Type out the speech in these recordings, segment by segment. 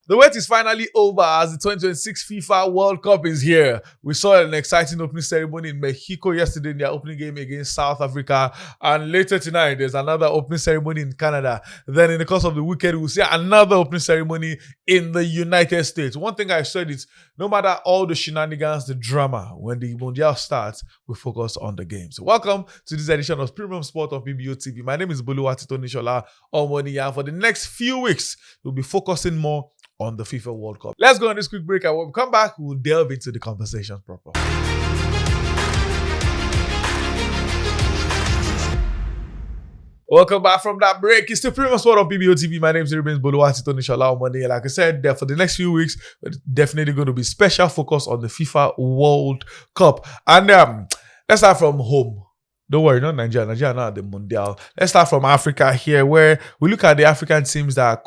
The wait is finally over as the 2026 FIFA World Cup is here. We saw an exciting opening ceremony in Mexico yesterday in their opening game against South Africa. And later tonight, there's another opening ceremony in Canada. Then in the course of the weekend, we'll see another opening ceremony in the United States. One thing I said is, no matter all the shenanigans, the drama, when the Mondial starts, we focus on the games. Welcome to this edition of Premium Sport on PBO TV. My name is Bolu Pedro and for the next few weeks, we'll be focusing more on the FIFA World Cup. Let's go on this quick break, and when we come back, we'll delve into the conversation proper. Welcome back from that break. It's the Premium Sport on PBO TV. My name is Bolu Pedro. Like I said, for the next few weeks, we're definitely going to be special focus on the FIFA World Cup. And let's start from home. Don't worry, not Nigeria. Nigeria not at the Mondial. Let's start from Africa here, where we look at the African teams that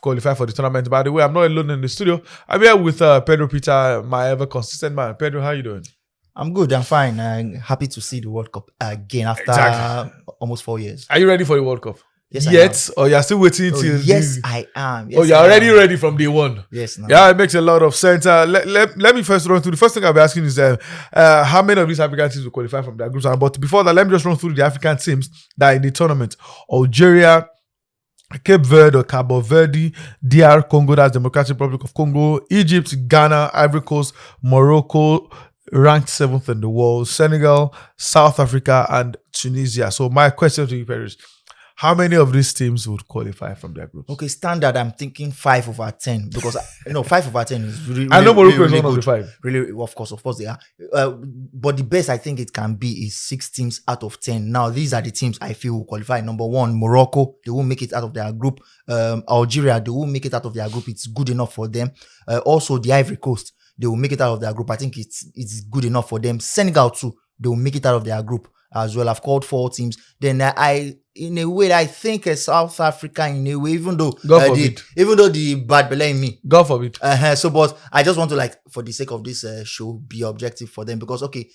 qualify for the tournament. By the way, I'm not alone in the studio. I'm here with Pedro Peter, my ever consistent man. Pedro, how you doing? I'm good. I'm fine. I'm happy to see the World Cup again after almost 4 years. Are you ready for the World Cup? Yes, Yet? Or you're still waiting till... Yes, I am. Yes, you're already ready from day one? Yes. No. Yeah, it makes a lot of sense. Let me first run through. The first thing I'll be asking is how many of these African teams will qualify from their groups? But before that, let me just run through the African teams that are in the tournament. Algeria, Cape Verde or Cabo Verde, DR Congo, that's Democratic Republic of Congo, Egypt, Ghana, Ivory Coast, Morocco, ranked 7th in the world, Senegal, South Africa, and Tunisia. So my question to you, Pedro, is how many of these teams would qualify from their groups? Okay, standard, I'm thinking 5 over 10 because 5 over 10 is really I know Morocco is really one of good. the 5. Really, of course they are. But the best I think it can be is 6 teams out of 10. Now, these are the teams I feel will qualify. Number 1, Morocco, they won't make it out of their group. Algeria, they won't make it out of their group. It's good enough for them. Also, the Ivory Coast, they will make it out of their group. I think it's good enough for them. Senegal too, they will make it out of their group as well. I've called 4 teams. Then in a way, I think South Africa, in a way, even though the bad belly in me. God forbid. But I just want to, for the sake of this show, be objective for them because, okay,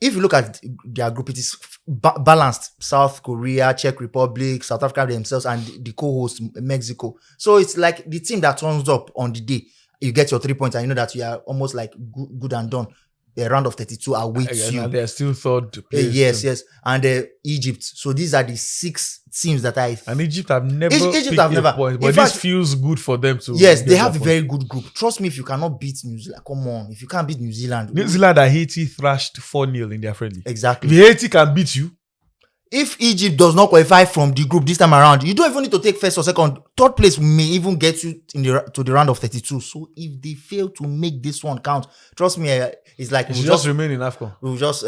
if you look at their group, it is balanced. South Korea, Czech Republic, South Africa themselves, and the co-host, Mexico. So it's like the team that turns up on the day, you get your 3 points and you know that you are almost like good and done. A round of 32 awaits you. And they're still third place. Yes. And Egypt. So these are the 6 teams that And Egypt have never picked a point. But this feels good for them to... Yes, they have a very good group. Trust me, if you cannot beat New Zealand, come on. If you can't beat New Zealand... New Zealand and Haiti thrashed 4-0 in their friendly. Exactly. If Haiti can beat you... If Egypt does not qualify from the group this time around, you don't even need to take first or second. Third place may even get you to the round of 32. So if they fail to make this one count, trust me, it's like we'll just remain in AFCON. We'll just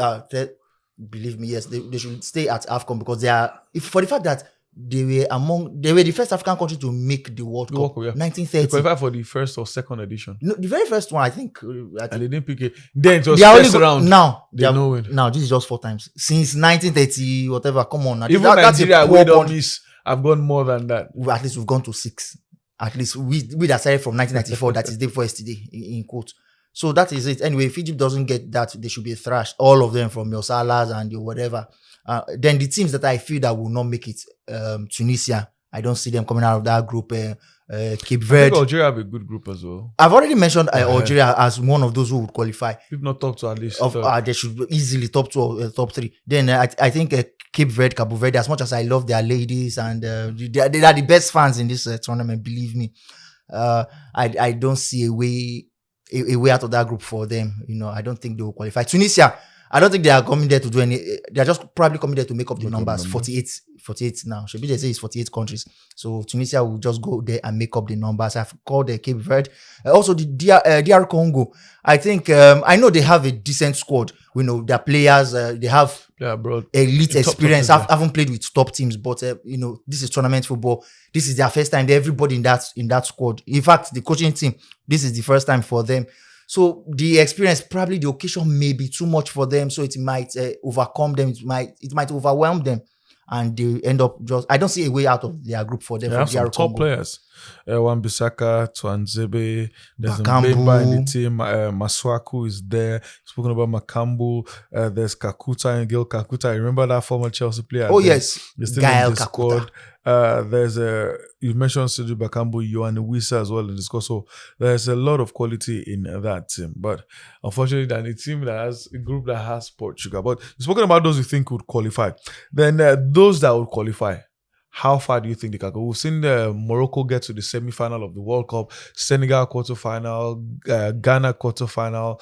believe me, yes, they should stay at AFCON because they are. For the fact that they were the first African country to make the World Cup. 1930. They qualified for the first or second edition. No, the very first one, I think. And they didn't pick it. Then it was first round. Now, now this is just 4 times. Since 1930, whatever, come on. Even Nigeria, we don't miss. I've gone more than that. At least we've gone to 6. At least we that started from 1994, that is day before yesterday, in quote. So that is it. Anyway, if Egypt doesn't get that, they should be thrashed. All of them from your Salahs and your whatever. Then the teams that I feel that will not make it, Tunisia, I don't see them coming out of that group. Cape Verde. I think Algeria have a good group as well. I've already mentioned Algeria as one of those who would qualify. If not top 2 at least. They should be easily top 2 or top 3. Then I think Cape Verde, Cabo Verde, as much as I love their ladies and they are the best fans in this tournament, believe me. I don't see a way out of that group for them. I don't think they will qualify. Tunisia, I don't think they are coming there to do any. They are just probably coming there to make up the numbers. 48 now. Should be they say it's 48 countries. So Tunisia will just go there and make up the numbers. I've called the Cape Verde. Also the DR Congo. I think I know they have a decent squad. We know their players. They have elite experience. I haven't played with top teams, but this is tournament football. This is their first time. Everybody in that squad. In fact, the coaching team. This is the first time for them. So the experience, probably the occasion may be too much for them. So it might overcome them. It might overwhelm them. And they end up I don't see a way out of their group for them. They have some top players. Wan-Bissaka, Twanzebe. There's Bakambu. Mbemba in the team. Masuaku is there. Spoken about Makambu. There's Kakuta and Gil Kakuta. Remember that former Chelsea player? Oh, yes. He's still Gael in the squad. There's you mentioned Sergio Bakambu, Yohane Wissa as well in the squad. So there's a lot of quality in that team. But unfortunately, that a team that has a group that has Portugal. But you've spoken about those you think would qualify. Then those that would qualify, how far do you think they can go? We've seen Morocco get to the semi-final of the World Cup, Senegal quarter-final, Ghana quarter-final,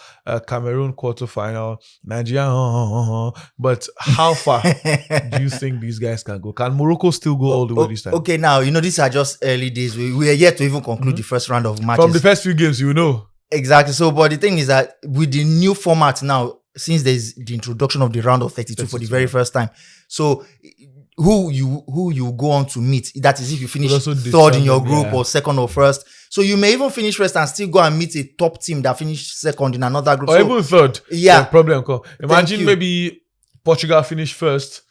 Cameroon quarter-final, Nigeria. But how far do you think these guys can go? Can Morocco still go all the way this time? Okay, now, these are just early days. We are yet to even conclude the first round of matches. From the first few games, Exactly. So, but the thing is that with the new format now, since there's the introduction of the round of 32 for the very first time, so who you go on to meet, that is if you finish third in your group or second or first. So you may even finish first and still go and meet a top team that finished second in another group. Or even third. Yeah. Problem. Imagine maybe Portugal finished first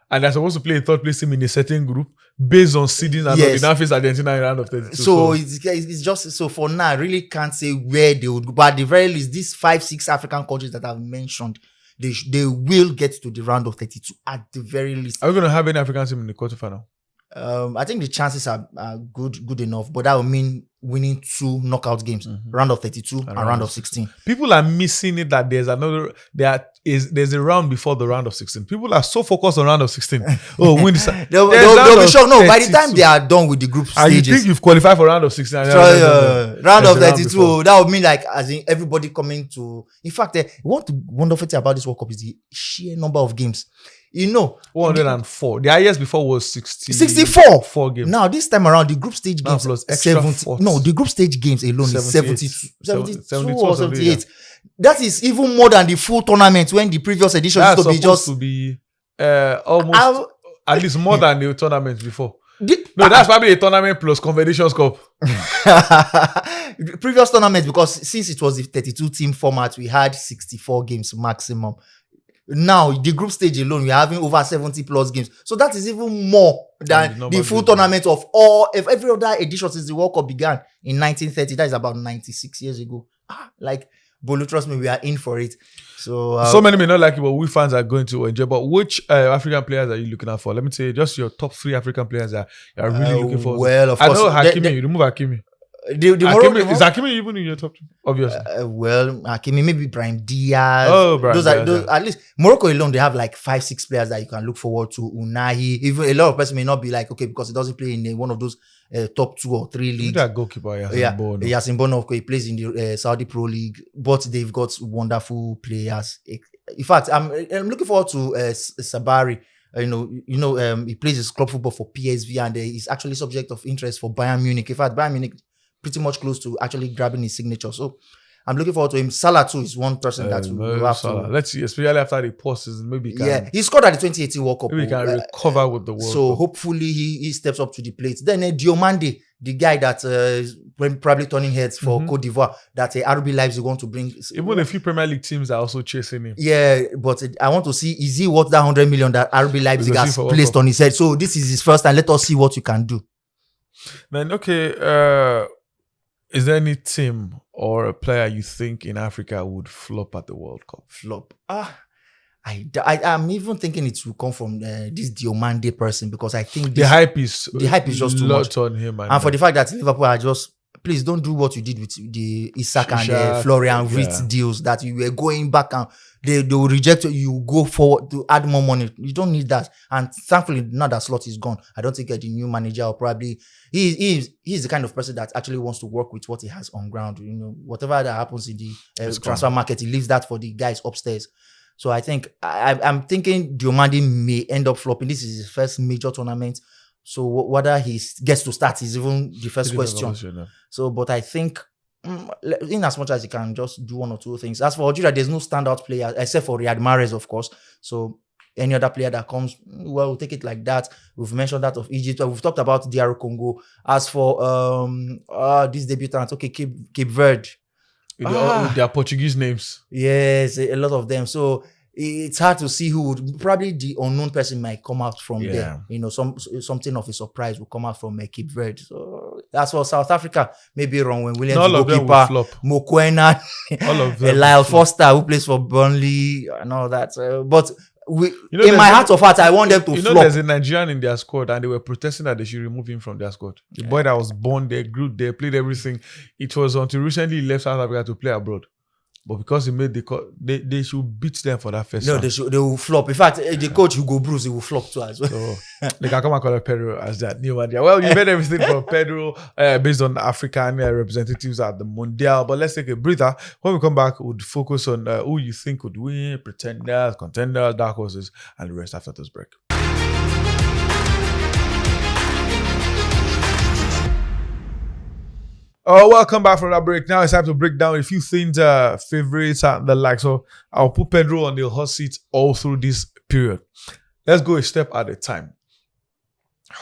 and they're supposed to play a third place team in a certain group based on seedings and they now face Argentina in round of 32. So it's just, so for now, I really can't say where they would go. But at the very least, these 5-6 African countries that I've mentioned, they will get to the round of 32 at the very least. Are we going to have any African team in the quarterfinal? I think the chances are good enough, but that would mean winning 2 knockout games, round of 32 and round of 16. People are missing it that there's a round before the round of 16. People are so focused on round of 16. Oh, win this. They'll be shocked. No, by the time they are done with the group stages. You think you've qualified for round of 16? Round of 32. That would mean like as in everybody coming to. In fact, one wonderful thing about this World Cup is the sheer number of games. 104. The highest before was 64. 4 games. Now, this time around, the group stage games, plus extra 70. No, the group stage games alone is 72 or 78. Yeah. That is even more than the full tournament when the previous edition used to be almost at least more than the tournament before. That's probably a tournament plus Confederations Cup. Previous tournament, because since it was the 32 team format, we had 64 games maximum. Now, the group stage alone, we're having over 70 plus games. So that is even more than the full tournament of every other edition since the World Cup began in 1930. That is about 96 years ago. Like, Bolu, trust me, we are in for it. So many may not like it, but we fans are going to enjoy. But which African players are you looking out for? Let me say, just your top 3 African players that you are really looking for. Well, of course. I know Hakimi, you remove Hakimi. Is Hakimi even in your top 2? Obviously. Hakimi, maybe Brahim Diaz. Those at least Morocco alone, they have like 5-6 players that you can look forward to. Unai, even a lot of person may not be like, okay, because he doesn't play in one of those top 2 or 3 leagues. That goalkeeper, Yasin Bono, he plays in the Saudi Pro League, but they've got wonderful players. In fact, I'm looking forward to Sabari. He plays his club football for PSV and he's actually subject of interest for Bayern Munich. In fact, Bayern Munich pretty much close to actually grabbing his signature. So I'm looking forward to him. Salah too is one person that will have to. Let's see, especially after the pauses, maybe he scored at the 2018 World Cup. Maybe he can recover with the World Cup. So hopefully he steps up to the plate. Then Diomande, the guy that is probably turning heads for Cote d'Ivoire, that RB Leipzig want to bring. Even a few Premier League teams are also chasing him. Yeah, but I want to see, is he worth that 100 million that RB Leipzig has placed on his head? So this is his first time. Let us see what you can do. Then, okay, is there any team or a player you think in Africa would flop at the World Cup? Flop? I'm even thinking it will come from this Diomande person, because I think the hype is just too much on him. And for the fact that Liverpool are just, please don't do what you did with the Isak and Florian Wirtz deals, that you were going back and they will reject you. You go forward to add more money. You don't need that. And thankfully, now that slot is gone, I don't think the new manager or probably he's the kind of person that actually wants to work with what he has on ground. Whatever that happens in the transfer market, he leaves that for the guys upstairs. So I think I'm thinking Diomande may end up flopping. This is his first major tournament. So whether he gets to start is even the first question. So, but I think in as much as he can just do 1 or 2 things. As for Algeria, there's no standout player except for Riyad Mahrez, of course. So any other player that comes, well, we'll take it like that. We've mentioned that of Egypt. We've talked about DR Congo. As for these debutants, okay, Cape Verde. With their Portuguese names. Yes, a lot of them. So it's hard to see who would. Probably the unknown person might come out from Yeah. there. You know, something of a surprise will come out from Cape Verde. So that's for South Africa. Maybe Ronwen Williams, All of them will goalkeeper, flop. Mokwena, All of them. Lyle will flop. Foster, who plays for Burnley and all that. But You know, in my there's heart of hearts, I want them to You know, flop. there's a Nigerian in their squad, and they were protesting that they should remove him from their squad. The boy that was born there, grew there, played everything. It was until recently he left South Africa to play abroad. But because he made the cut, they should beat them for that first No, round. they will flop. In fact, the coach Hugo Bruce, he will flop too as well. So they can come and call Pedro as that new idea. Well, you made everything from Pedro based on African representatives at the Mundial. But let's take a breather. When we come back, we'll focus on who you think could win, pretenders, contenders, dark horses, and the rest after this break. Oh, welcome back from that break. Now it's time to break down a few things, favorites and the like. So I'll put Pedro on the hot seat all through this period. Let's go a step at a time.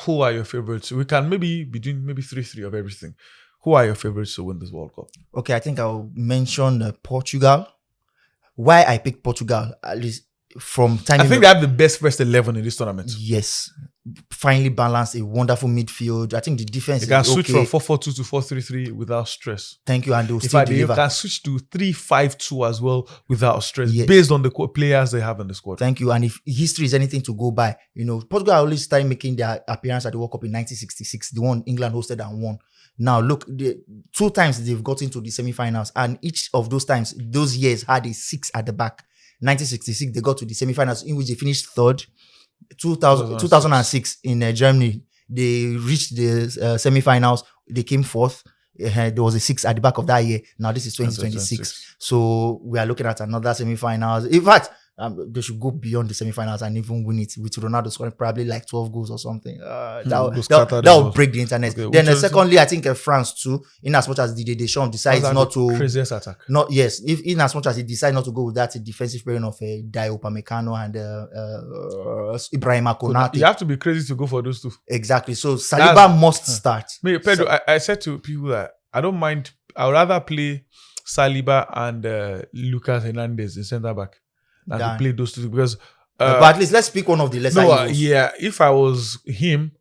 Who are your favorites? We can maybe be doing maybe 3-3 of everything. Who are your favorites to win this World Cup? Okay, I think I'll mention Portugal. Why I picked Portugal, at least from time. I think they have the best first 11 in this tournament. Yes, finely balanced, a wonderful midfield. I think the defense They can is switch okay. from 4-4-2 to 4-3-3 without stress. Thank you, and they'll In still fact, they deliver. can switch to 3-5-2 as well without stress, Yes. based on the players they have in the squad. Thank you. And if history is anything to go by, you know, Portugal always started making their appearance at the World Cup in 1966, the one England hosted and won. Now, look, 2 times they've got into the semi-finals, and each of those times, those years had a 6 at the back. 1966, they got to the semi-finals, in which they finished 3rd. 2006 in Germany, they reached the semi-finals. They came 4th. There was a 6 at the back of that year. Now this is 2026. So we are looking at another semi-finals. In fact, they should go beyond the semi-finals and even win it with Ronaldo scoring probably like 12 goals or something. That will break the internet. Okay, Then secondly, I think France too, in as much as Didier Deschamps decides not to... Craziest attack. If in as much as he decides not to go with that defensive pairing of Dayot Upamecano and Ibrahima Konate. You have to be crazy to go for those two. Exactly. So Saliba must start. Pedro, I said to people that I don't mind. I would rather play Saliba and Lucas Hernandez in centre back than to play those two because. But at least let's pick one of the lesser evils. Yeah. If I was him,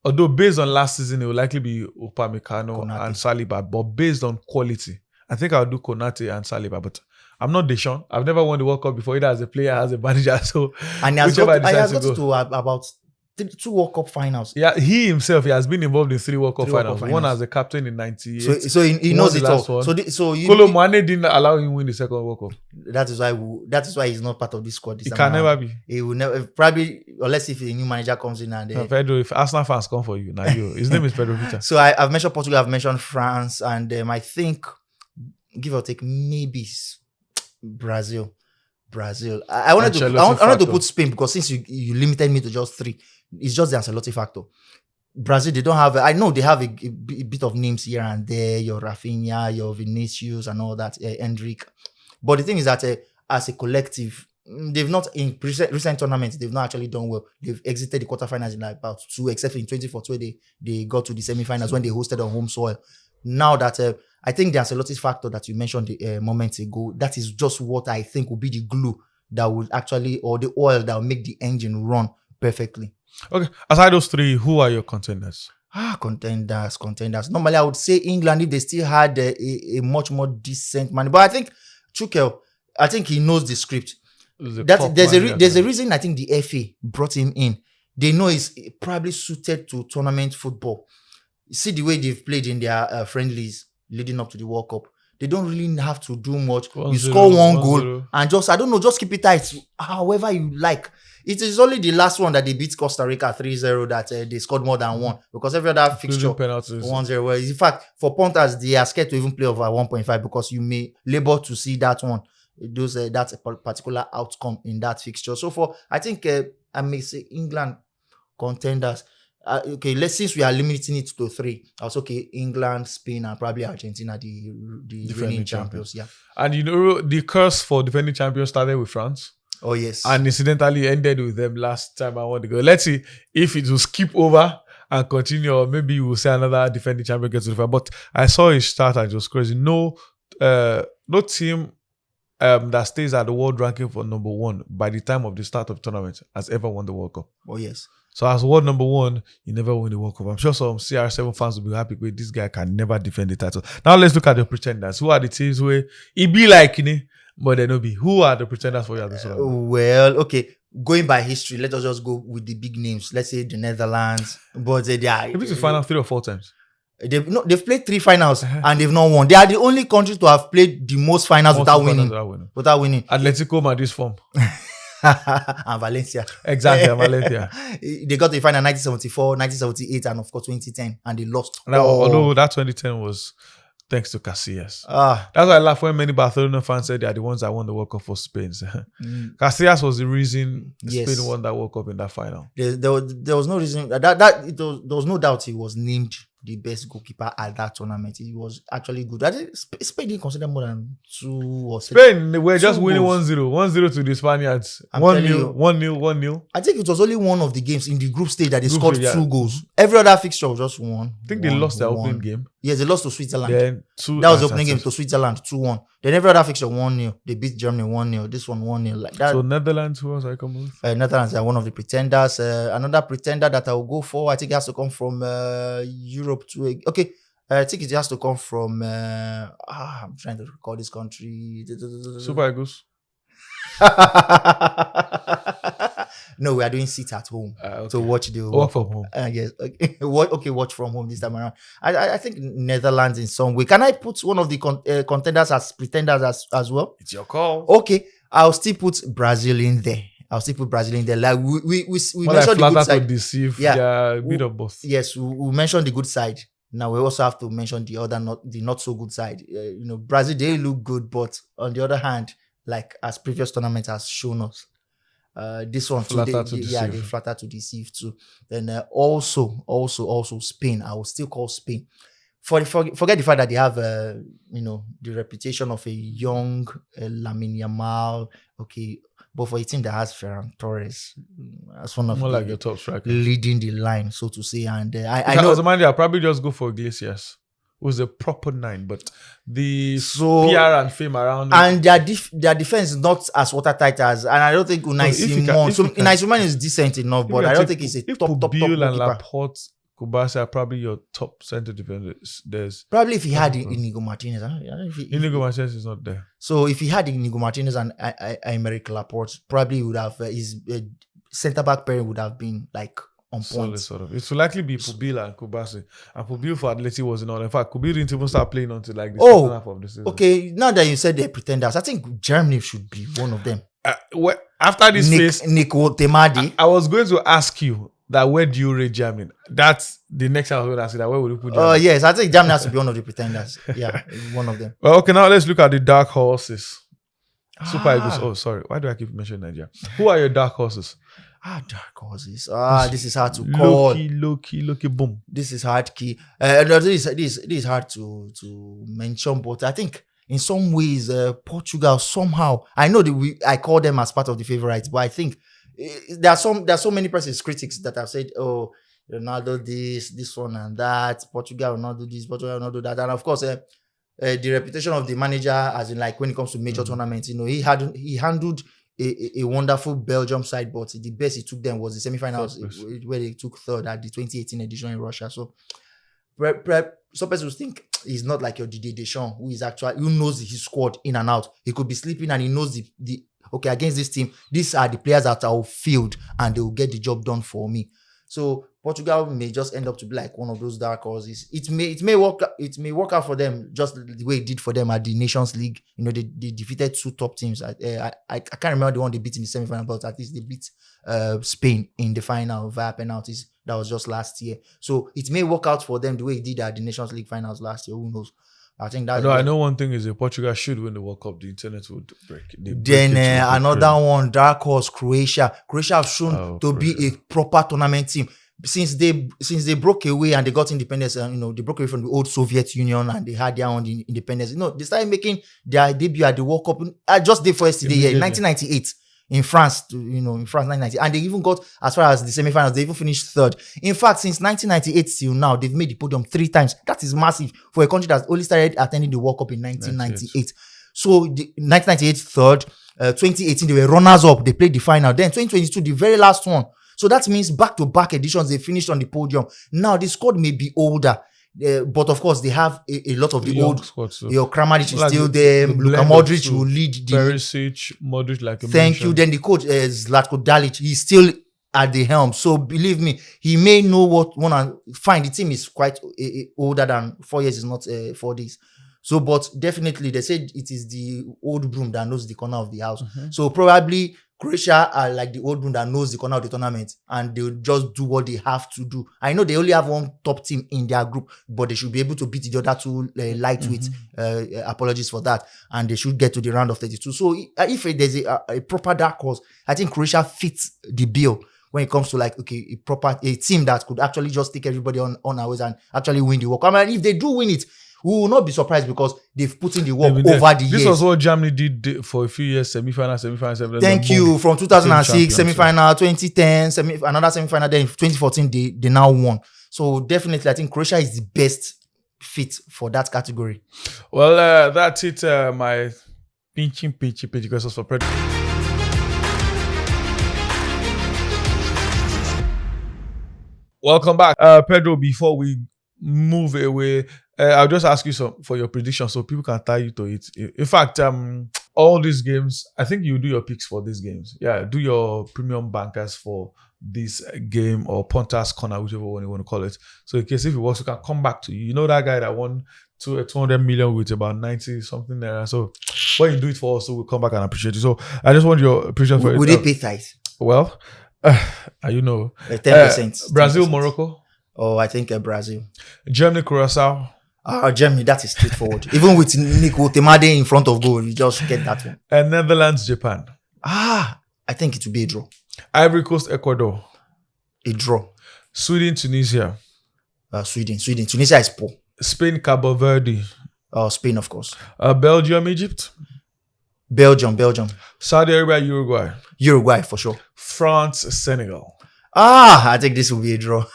although based on last season, it would likely be Upamecano and Saliba, but based on quality, I think I'll do Konate and Saliba. But I'm not Deschamps. I've never won the World Cup before, either as a player, as a manager. So and he has got to about 2 World Cup finals. Yeah, he himself, he has been involved in 3 World Cup finals. One as a captain in 98. So he knows it all. Kolo Muane didn't allow him win the second World Cup. That is why he's not part of this squad. He can never be. He will never, probably, unless if a new manager comes in and... Pedro, if Arsenal fans come for you, now his name is Pedro Vita. So I've mentioned Portugal, I've mentioned France, and I think, give or take, maybe Brazil. I wanted to put Spain because since you limited me to just 3, it's just the Ancelotti factor. Brazil, they don't have... I know they have a bit of names here and there, your Rafinha, your Vinicius and all that, Endrick. But the thing is that as a collective, they've not, in recent tournaments, they've not actually done well. They've exited the quarterfinals in like about 2, except in 2014 where they got to the semi-finals when they hosted on home soil. Now that I think the Ancelotti factor that you mentioned moments ago, that is just what I think will be the glue that would actually, or the oil that will make the engine run perfectly. Okay, aside those 3, who are your contenders? Contenders. Normally, I would say England if they still had a much more decent man. But I think Tuchel, I think he knows the script. There's a reason I think the FA brought him in. They know he's probably suited to tournament football. See the way they've played in their friendlies leading up to the World Cup. They don't really have to do much. You score 1 goal and just keep it tight however you like. It is only the last one that they beat Costa Rica 3-0 that they scored more than 1 because every other fixture 1-0. Well, in fact, for punters, they are scared to even play over 1.5 because you may labor to see that one, that particular outcome in that fixture. So I think I may say England contenders. Since we are limiting it to 3, I was England, Spain, and probably Argentina, the defending champions. Yeah. And the curse for defending champions started with France. Oh yes. And incidentally ended with them last time I want to go. Let's see if it will skip over and continue, or maybe we'll say another defending champion gets to the final. But I saw his start and it was crazy. No team that stays at the world ranking for number 1 by the time of the start of the tournament has ever won the World Cup. Oh, yes. So as world number 1, you never win the World Cup. I'm sure some CR7 fans will be happy with this guy can never defend the title. Now let's look at the pretenders. Who are the teams where it be like, but they no be? Who are the pretenders for you at this one? Well, okay. Going by history, let us just go with the big names. Let's say the Netherlands. But they are... They've been to final 3 or 4 times. They've played 3 finals and they've not won. They are the only country to have played the most finals without winning. Atletico Madrid's form. And Valencia. Exactly, Valencia. They got to the final 1974, 1978, and of course 2010, and they lost. Although that 2010 was thanks to Casillas. That's why I laugh when many Barcelona fans said they are the ones that won the World Cup for Spain. Casillas was the reason Spain won that World Cup in that final. There was no reason there was no doubt he was named the best goalkeeper at that tournament. He was actually good. I think Spain didn't consider more than 2 or 3. Spain, they were just winning 1-0. 1-0 to the Spaniards. 1-0, 1-0. I think it was only one of the games in the group stage that they scored 2 goals. Every other fixture was just 1. I think they lost their opening game. Yes, they lost to Switzerland. Then that was the opening game to Switzerland, 2-1. Then every other fixture 1-0. They beat Germany 1-0. This one 1-0. Like that. So Netherlands, who else I come with? Netherlands are one of the pretenders. Another pretender that I will go for, I think it has to come from Europe too. Okay. I think it has to come from I'm trying to recall this country. Super Eagles. No, we are doing sit at home to watch the work from home. Yes, okay. Watch from home this time around. I think Netherlands in some way. Can I put one of the contenders as pretenders as well? It's your call. Okay, I'll still put Brazil in there. Like we mentioned the good side. To deceive. Yeah, a bit of both. Yes, we mentioned the good side. Now we also have to mention the not so good side. Brazil, they look good, but on the other hand, like as previous tournament has shown us, this one too, they flatter to deceive too. Then also Spain. I will still call Spain. Forget the fact that they have the reputation of a young Lamine Yamal. Okay, but for a team that has Ferran Torres as one of more like your top striker leading the line, so to say. And I know as a man, I'll probably just go for Iglesias, who's a proper 9, but the PR and fame around and their defense is not as watertight as, and I don't think Unai Simon. So Unai Simon is decent enough, but I don't think he's a top and Laporte, Kubasi are probably your top center defenders. There's probably if he had Inigo Martinez. Inigo Martinez is not there. So if he had Inigo Martinez and Aymeric Laporte, probably would have his center back pairing would have been like on point. Sort of. It will likely be Pubila and Kubasi. And Pubila for Atleti was in order. In fact, Kubila didn't even start playing until like the second half of the season. Okay, now that you said they're pretenders, I think Germany should be one of them. After this phase, Nico Temadi. I was going to ask you that where do you rate Germany? That's the next time I was going to ask you that. Where would you put Germany? Yes, I think Germany has to be one of the pretenders. Yeah, one of them. Well, okay, now let's look at the dark horses. Super Eagles. Oh, sorry. Why do I keep mentioning Nigeria? Who are your dark horses? Dark horses. This is hard to call. Low key, boom. This is hard key. This is hard to mention, but I think in some ways, Portugal somehow. I know that I call them as part of the favorites, but I think there are so many persons critics that have said, "Oh, Ronaldo this one and that. Portugal will not do this. Portugal will not do that." And of course, the reputation of the manager, as in like when it comes to major tournaments, he handled a wonderful Belgium side, but the best he took them was the semi-finals where they took third at the 2018 edition in Russia. So, some people think he's not like your Didier Deschamps, who knows his squad in and out. He could be sleeping and he knows okay, against this team, these are the players that are field and they will get the job done for me. So Portugal may just end up to be like one of those dark horses. It may work out for them just the way it did for them at the Nations League. They defeated 2 top teams. I can't remember the one they beat in the semi-final, but at least they beat Spain in the final via penalties. That was just last year. So it may work out for them the way it did at the Nations League finals last year. Who knows? I think that. I know one thing is if Portugal should win the World Cup, the internet would break. Then another one, dark horse, Croatia. Croatia have shown to be a proper tournament team since they broke away and they got independence. They broke away from the old Soviet Union and they had their own independence. They started making their debut at the World Cup just day for yesterday, 1998. In France, in France 1990, and they even got as far as the semi-finals. They even finished third. In fact, since 1998 till now, they've made the podium 3 times. That is massive for a country that only started attending the World Cup in 1998. So the 1998 third, 2018 they were runners up. They played the final. Then 2022 the very last one. So that means back-to-back editions they finished on the podium. Now the squad may be older. But of course, they have a lot of the Young old. squad, so. Your Kramaric is Like still the there. blend Luka of Modric two. will lead the. Perisic, Modric, like you Thank you. mentioned. Then the coach, Zlatko Dalic, he's still at the helm. So believe me, he may know what wanna find. The team is quite older than 4 years. Is not 4 days. So, but definitely they said it is the old broom that knows the corner of the house. So probably Croatia are like the old broom that knows the corner of the tournament, and they'll just do what they have to do. I know they only have one top team in their group, but they should be able to beat the other two lightweight. Apologies for that, and they should get to the round of 32. So if there's a proper dark horse, I think Croatia fits the bill when it comes to like a team that could actually just take everybody on our ways and actually win the World Cup. I mean, if they do win it, we will not be surprised because they've put in the work over the years. This was what Germany did for a few years, semi-final. Thank you. From 2006, semi-final, 2010, another semi-final, then 2014, they now won. So definitely, I think Croatia is the best fit for that category. Well, that's it. My pinching questions for Pedro. Welcome back. Pedro, before we move away, I'll just ask you for your prediction so people can tie you to it. In fact, all these games, I think you do your picks for these games. Yeah, do your premium bankers for this game or Punter's Corner, whichever one you want to call it. So in case if it works, we can come back to you. You know that guy that won 200 million with about 90 something there. So when you do it for us, so we'll come back and appreciate you. So I just want your prediction for it. Would they pay tithes? Well, you know, 10%. Brazil, 10%. Morocco. Oh, I think Brazil. Germany, Curacao. Germany, that is straightforward. Even with Nico Temade in front of goal, you just get that one. And Netherlands, Japan. I think it will be a draw. Ivory Coast, Ecuador. A draw. Sweden, Tunisia. Sweden. Tunisia is poor. Spain, Cabo Verde. Spain, of course. Belgium, Egypt. Belgium. Saudi Arabia, Uruguay, for sure. France, Senegal. I think this will be a draw.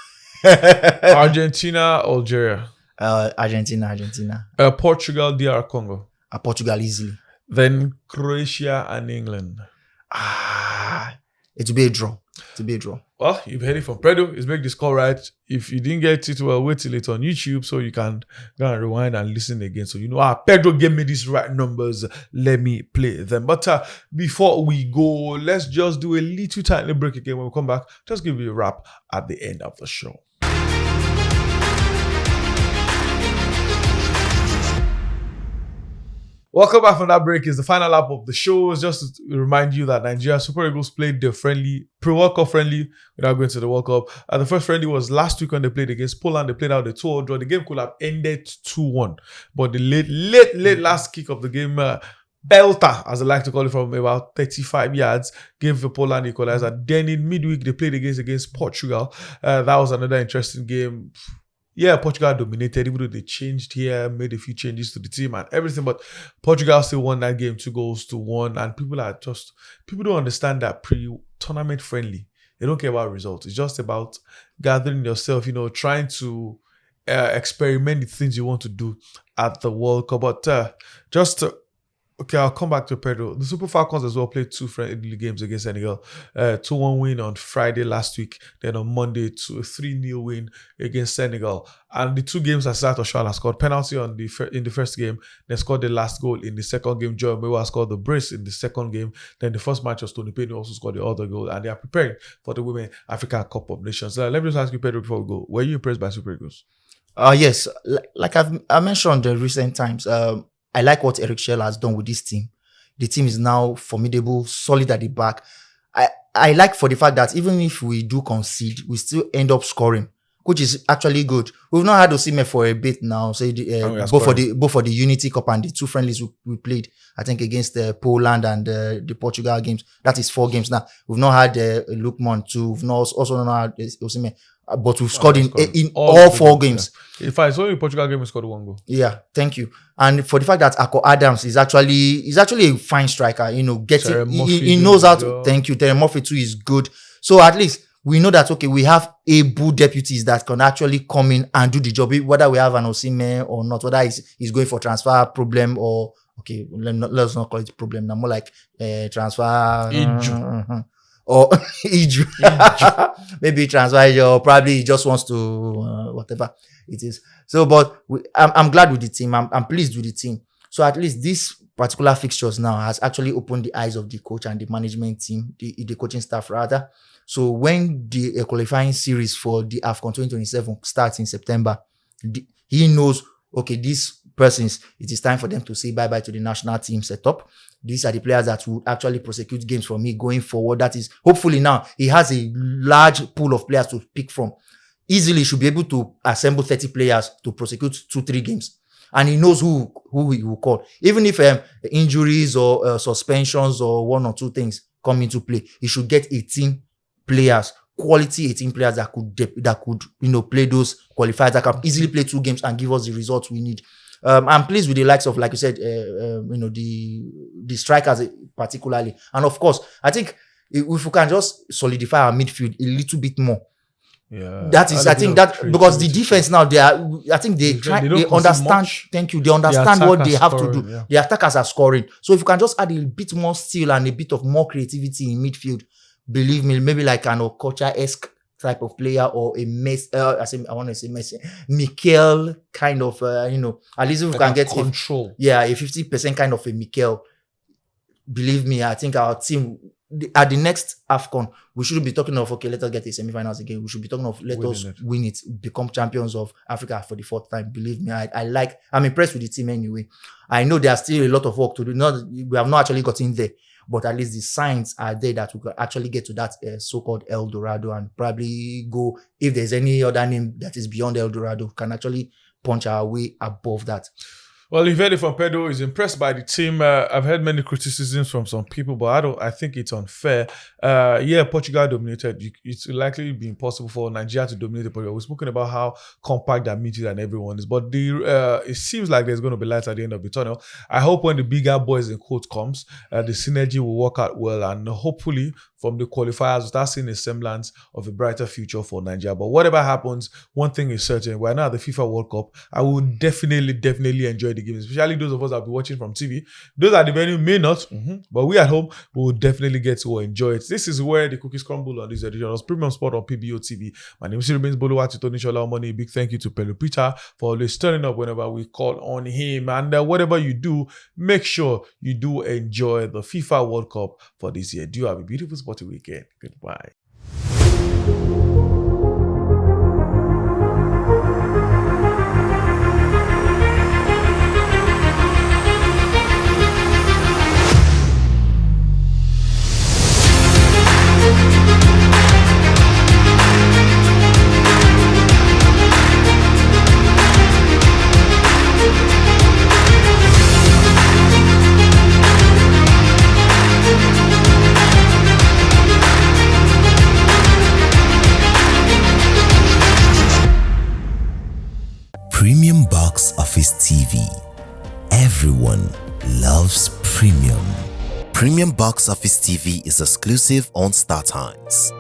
Argentina, Algeria. Argentina. Portugal, DR Congo. Portugal easily. Then Croatia and England. It will be a draw. Well, you've heard it from Pedro. He's make this call right. If you didn't get it, well, wait till it's on YouTube so you can go and rewind and listen again. So you know, Pedro gave me these right numbers. Let me play them. But before we go, let's just do a little tiny break again. When we come back, just give you a wrap at the end of the show. Welcome back from that break. It's the final lap of the show. Just to remind you that Nigeria Super Eagles played their pre-World Cup friendly without going to the World Cup. The first friendly was last week when they played against Poland. They played out the 2-0 draw. The game could have ended 2-1. But the late last kick of the game, belter, as I like to call it, from about 35 yards, gave the Poland equalizer. Then in midweek, they played against Portugal. That was another interesting game. Yeah, Portugal dominated, even though they changed here, made a few changes to the team and everything. But Portugal still won that game 2-1. And people don't understand that pre-tournament friendly. They don't care about results. It's just about gathering yourself, trying to experiment the things you want to do at the World Cup. But okay, I'll come back to Pedro. The Super Falcons as well played 2 friendly games against Senegal. 2-1 win on Friday last week. Then on Monday, 3-0 win against Senegal. And the 2 games that Sato Oshoala scored penalty in the first game. Then scored the last goal in the second game. Joe Mewa scored the brace in the second game. Then the first match was Tony Payne also scored the other goal. And they are preparing for the Women African Cup of Nations. Let me just ask you, Pedro, before we go. Were you impressed by Super Eagles? Yes. Like I mentioned in recent times, I like what Eric Schell has done with this team. The team is now formidable, solid at the back. I like for the fact that even if we do concede, we still end up scoring, which is actually good. We've not had Osimhen for a bit now. So both for the Unity Cup and the 2 friendlies we played, I think against Poland and the Portugal games. That is 4 games now. We've not had Lookman too. We've also not had Osimhen. But we've scored in all 4 games. Yeah. If I saw the Portugal game, we scored 1 goal. Yeah, thank you. And for the fact that Ako Adams is actually a fine striker, he knows how to. Thank you. Terry Murphy too is good. So at least we know that we have able deputies that can actually come in and do the job, whether we have an Osimhen or not, whether he's going for transfer problem or okay, let's not call it a problem. Now more like transfer Iju. or iju. Maybe transfer iju, or probably he just wants to whatever it is. So, but I'm glad with the team. I'm pleased with the team. So at least this particular fixtures now has actually opened the eyes of the coach and the management team, the coaching staff rather. So when the qualifying series for the AFCON 2027 starts in September, he knows, okay, these persons, it is time for them to say bye-bye to the national team setup. These are the players that will actually prosecute games for me going forward. That is, hopefully now, he has a large pool of players to pick from. Easily should be able to assemble 30 players to prosecute 2-3 games. And he knows who he will call. Even if injuries or suspensions or 1 or 2 things come into play, he should get 18 players, quality 18 players that could play those qualifiers, that can easily play 2 games and give us the results we need. I'm pleased with the likes of, like you said, the strikers particularly. And of course, I think if we can just solidify our midfield a little bit more. Yeah, that is, I think that because the defense now, they understand. Thank you. They understand what they have to do. Yeah. The attackers are scoring. So if you can just add a bit more skill and a bit of more creativity in midfield, believe me, maybe like an Okocha-esque type of player or a Messi, Mikel kind of, at least if we can get control. a 50% kind of a Mikel. Believe me, I think our team at the next AFCON, we shouldn't be talking of, okay, let us get the semi-finals again. We should be talking of, let us win it, become champions of Africa for the 4th time. Believe me, I'm impressed with the team anyway. I know there's still a lot of work to do. We have not actually gotten there, but at least the signs are there that we can actually get to that so-called El Dorado and probably go, if there's any other name that is beyond El Dorado, can actually punch our way above that. Well, you've heard it from Pedro. He's impressed by the team. I've heard many criticisms from some people, but I think it's unfair. Portugal dominated. It's likely be impossible for Nigeria to dominate the Portugal. We've spoken about how compact that midfield and everyone is, but it seems like there's going to be light at the end of the tunnel. I hope when the bigger boys in quote comes, the synergy will work out well, and hopefully from the qualifiers, we'll start seeing a semblance of a brighter future for Nigeria. But whatever happens, one thing is certain: we're now at the FIFA World Cup. I will definitely enjoy the game, especially those of us that will be watching from TV. Those at the venue may not, but we at home will definitely get to enjoy it. This is where the cookies crumble on this edition of Premium Sport on PBO TV. My name is remains Bolu Pedro. Big thank you to Pedro Peter for always turning up whenever we call on him. And whatever you do, make sure you do enjoy the FIFA World Cup for this year. Do have a beautiful sporty weekend. Goodbye. Premium Box Office TV. Everyone loves premium. Premium Box Office TV is exclusive on StarTimes.